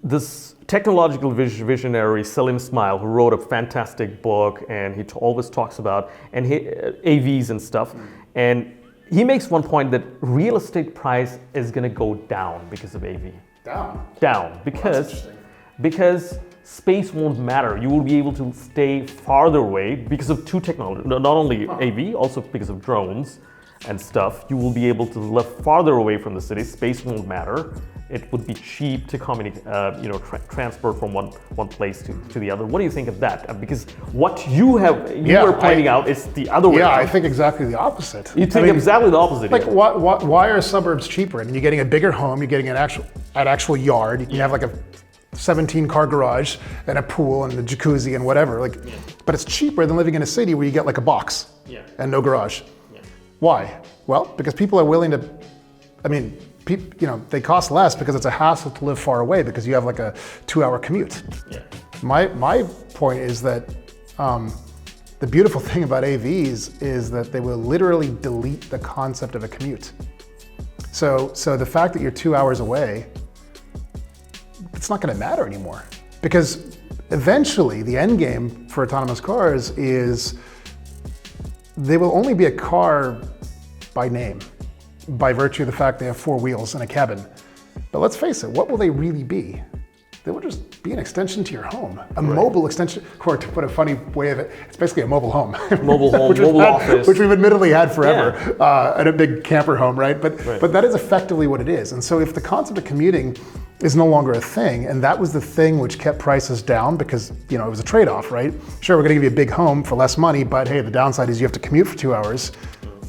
this technological visionary, Salim Ismail, who wrote a fantastic book, and he always talks about AVs and stuff. And he makes one point that real estate price is going to go down because of AV. Down. Because space won't matter. You will be able to stay farther away because of two technologies, not only AV, also because of drones and stuff. You will be able to live farther away from the city. Space won't matter. It would be cheap to transport from one place to the other. What do you think of that? Because what you were pointing out is the other way. Yeah, I think exactly the opposite. You think exactly the opposite. Like, why are suburbs cheaper? I mean, you're getting a bigger home, you're getting an actual yard. You can have like a 17-car garage and a pool and a jacuzzi and whatever. But it's cheaper than living in a city where you get like a box and no garage. Yeah. Why? Well, because people are willing to. I mean, they cost less because it's a hassle to live far away because you have like a 2-hour commute. Yeah. My point is that the beautiful thing about AVs is that they will literally delete the concept of a commute. So the fact that you're 2 hours away, it's not going to matter anymore, because eventually the end game for autonomous cars is they will only be a car by name, by virtue of the fact they have 4 wheels and a cabin. But let's face it, what will they really be? They will just be an extension to your home, a mobile extension, or to put a funny way of it, it's basically a mobile home. Mobile office. Which we've admittedly had forever, and a big camper home, right? But that is effectively what it is. And so if the concept of commuting is no longer a thing, and that was the thing which kept prices down because, it was a trade-off, right? Sure, we're gonna give you a big home for less money, but hey, the downside is you have to commute for 2 hours.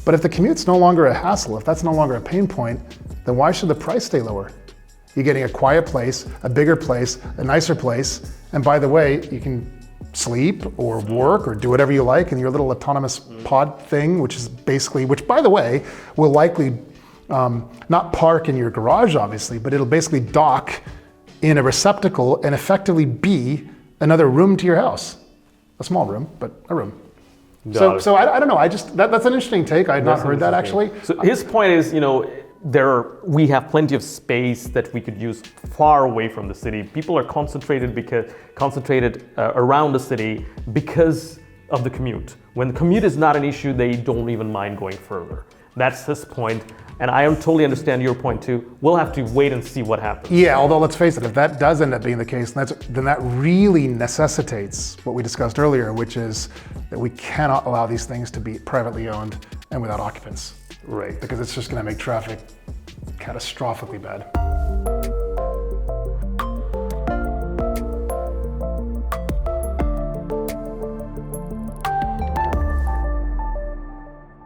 But if the commute's no longer a hassle, if that's no longer a pain point, then why should the price stay lower? You're getting a quiet place, a bigger place, a nicer place, and by the way, you can sleep or work or do whatever you like in your little autonomous pod thing, which by the way, will likely not park in your garage, obviously, but it'll basically dock in a receptacle and effectively be another room to your house. A small room, but a room. So I don't know. That's an interesting take. I had not heard that actually. So his point is, we have plenty of space that we could use far away from the city. People are concentrated around the city because of the commute. When the commute is not an issue, they don't even mind going further. That's his point. And I totally understand your point too. We'll have to wait and see what happens. Yeah, although let's face it, if that does end up being the case, then that really necessitates what we discussed earlier, which is that we cannot allow these things to be privately owned and without occupants. Right. Because it's just going to make traffic catastrophically bad.